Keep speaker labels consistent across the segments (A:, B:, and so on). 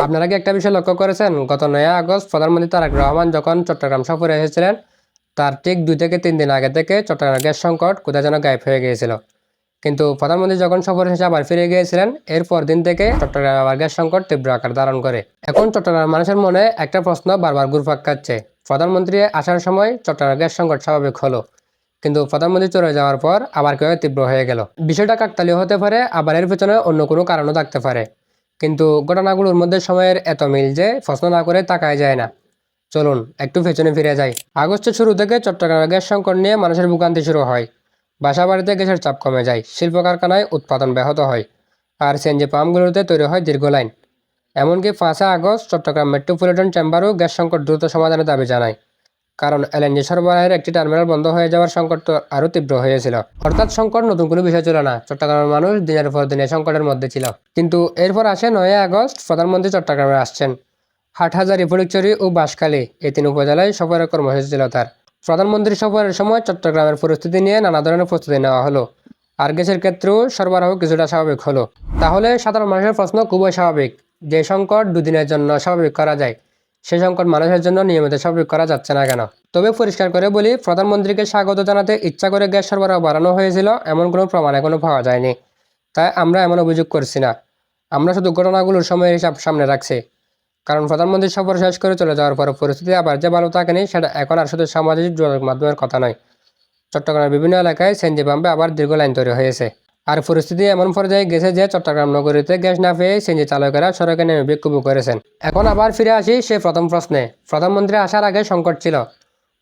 A: আপনারা কি একটা বিষয় লক্ষ্য করেছেন? গত 9 আগস্ট প্রধানমন্ত্রী তারেক রহমান যখন চট্টগ্রাম সফরে এসেছিলেন, তার ঠিক 2 থেকে 3 দিন আগে থেকে চট্টগ্রামের গ্যাস সংকট কোথায় যেন গায়েব হয়ে গিয়েছিল। কিন্তু প্রধানমন্ত্রী যখন সফরে এসে আবার ফিরে গিয়েছিলেন, এর পরদিন থেকে চট্টগ্রামে আবার গ্যাস সংকট তীব্র আকার ধারণ করে। এখন চট্টগ্রামের মানুষের মনে একটা প্রশ্ন বারবার ঘুরপাক খাচ্ছে। প্রধানমন্ত্রী আসার সময় চট্টগ্রামের গ্যাস সংকট স্বাভাবিক হলো, কিন্তু প্রধানমন্ত্রী চলে যাওয়ার পর আবার কিভাবে তীব্র হয়ে গেল? বিষয়টা কাকতালীয় হতে পারে, আবার এর পেছনে অন্য কোনো কারণও থাকতে পারে। কিন্তু ঘটনাগুলোর মধ্যে সময়ের এত মিল যে প্রশ্ন না করে তাকায় যায় না। চলুন একটু পেছনে ফিরে যাই। আগস্টের শুরু থেকে চট্টগ্রামে গ্যাস সংকট নিয়ে মানুষের ভোগান্তি শুরু হয়। বাসাবাড়িতে গ্যাসের চাপ কমে যায়, শিল্প কারখানায় উৎপাদন ব্যাহত হয়, আর সিএনজি পাম্পগুলোতে তৈরি হয় দীর্ঘ লাইন। এমনকি 5 আগস্ট চট্টগ্রাম মেট্রোপলিটন চেম্বারও গ্যাস সংকট দ্রুত সমাধানের দাবি জানায়। কারণ এলএনজি সরবরাহের একটি টার্মিনাল বন্ধ হয়ে যাওয়ার সংকট তো আরও তীব্র হয়েছিল। অর্থাৎ সংকট নতুন কোনো বিষয় ছিল না, চট্টগ্রামের মানুষ দিনের পর দিন সংকটের মধ্যে ছিল। কিন্তু এরপর আসে 9 আগস্ট, প্রধানমন্ত্রী চট্টগ্রামে আসছেন। হাটহাজারী, ফটিকছড়ি ও বাঁশখালী এই 3 উপজেলায় সফরের কর্মসূচি ছিল তার। প্রধানমন্ত্রী সফরের সময় চট্টগ্রামের পরিস্থিতি নিয়ে নানা ধরনের প্রস্তুতি নেওয়া হলো, আর গ্যাসের ক্ষেত্রেও সরবরাহ কিছুটা স্বাভাবিক হলো। তাহলে সাধারণ মানুষের প্রশ্ন খুবই স্বাভাবিক, যে সংকট দুদিনের জন্য স্বাভাবিক করা যায়, সেই সংকট মানুষের জন্য নিয়মিত স্বাভাবিক করা যাচ্ছে না কেন? তবে পরিষ্কার করে বলি, প্রধানমন্ত্রীকে স্বাগত জানাতে ইচ্ছা করে গ্যাস সরবরাহ বাড়ানো হয়েছিল এমন কোনো প্রমাণ এখনো পাওয়া যায়নি। তাই আমরা এমন অভিযোগ করছি না, আমরা শুধু ঘটনাগুলোর সময়ের হিসাব সামনে রাখছি। কারণ প্রধানমন্ত্রী সফর শেষ করে চলে যাওয়ার পর পরিস্থিতি আবার যে ভালো থাকেনি, সেটা এখন আর শুধু সামাজিক যোগাযোগ মাধ্যমের কথা নয়। চট্টগ্রামের বিভিন্ন এলাকায় সিএনজি পাম্পে আবার দীর্ঘ লাইন তৈরি হয়েছে, আর পরিস্থিতি এমন পর্যায়ে গেছে যে চট্টগ্রাম নগরীতে গ্যাস না পেয়ে সিএনজি চালকেরা সড়কে নেমে বিক্ষোভ করেছেন। এখন আবার ফিরে আসি সেই প্রথম প্রশ্নে। প্রধানমন্ত্রী আসার আগে সংকট ছিল,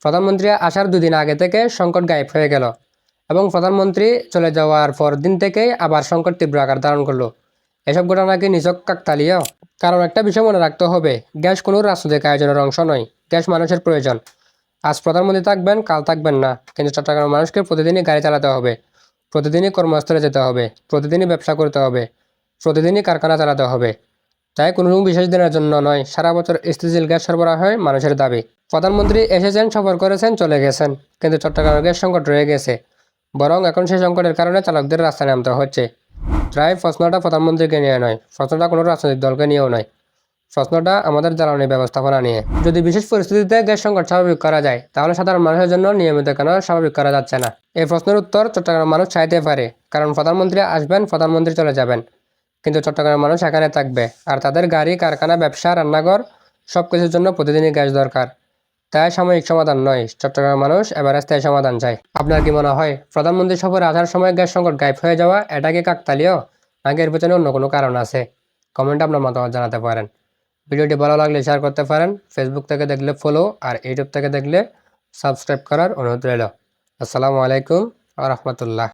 A: প্রধানমন্ত্রী আসার 2 দিন আগে থেকে সংকট গায়েব হয়ে গেল, এবং প্রধানমন্ত্রী চলে যাওয়ার পর দিন থেকেই আবার সংকট তীব্র আকার ধারণ করলো। এসব ঘটনা কি নিছক কাকতালীয়? কারণ একটা বিষয় মনে রাখতে হবে, গ্যাস কোনো রাজনৈতিক আয়োজনের অংশ নয়, গ্যাস মানুষের প্রয়োজন। আজ প্রধানমন্ত্রী থাকবেন, কাল থাকবেন না, কিন্তু চট্টগ্রামের মানুষকে প্রতিদিনই গাড়ি চালাতে হবে, প্রতিদিনই কর্মস্থলে যেতে হবে, প্রতিদিনই ব্যবসা করতে হবে, প্রতিদিনই কারখানা চালাতে হবে। তাই কোনো বিশেষ দিনের জন্য নয়, সারা বছর স্থিতিশীল গ্যাস সরবরাহ হয় মানুষের দাবি। প্রধানমন্ত্রী এসেছেন, সফর করেছেন, চলে গেছেন, কিন্তু চট্টগ্রামের গ্যাস সংকট রয়ে গেছে। বরং এখন সেই সংকটের কারণে চালকদের রাস্তায় নামতে হচ্ছে। তাই প্রশ্নটা প্রধানমন্ত্রীকে নিয়ে নয়, প্রশ্নটা কোনো রাজনৈতিক দলকে নিয়েও নয়, প্রশ্নটা আমাদের জ্বালানি ব্যবস্থাপনা নিয়ে। যদি বিশেষ পরিস্থিতিতে গ্যাস সংকট স্বাভাবিক করা যায়, তাহলে সাধারণ মানুষের জন্য নিয়মিত কেন স্বাভাবিক করা যাচ্ছে না? এই প্রশ্নের উত্তর চট্টগ্রামের মানুষ চাইতে পারে, কারণ প্রধানমন্ত্রী আসবেন, প্রধানমন্ত্রী চলে যাবেন, কিন্তু চট্টগ্রামের মানুষ এখানে থাকবে, আর তাদের গাড়ি, কারখানা, ব্যবসা, রান্নাঘর সব কিছুর জন্য প্রতিদিনই গ্যাস দরকার। তাই সাময়িক সমাধান নয়, চট্টগ্রামের মানুষ এবার স্থায়ী সমাধান চায়। আপনার কি মনে হয়, প্রধানমন্ত্রী সফরে আসার সময় গ্যাস সংকট গায়েব হয়ে যাওয়া এটা কি কাকতালীয়, নাকি এর পেছনে অন্য কোনো কারণ আছে? কমেন্টে আপনার মতামত জানাতে পারেন। ভিডিওটি ভালো লাগলে শেয়ার করতে পারেন, ফেসবুক থেকে দেখলে ফলো, আর ইউটিউব থেকে দেখলে সাবস্ক্রাইব করার অনুরোধ রইল। আসসালামু আলাইকুম ওয়া রাহমাতুল্লাহ।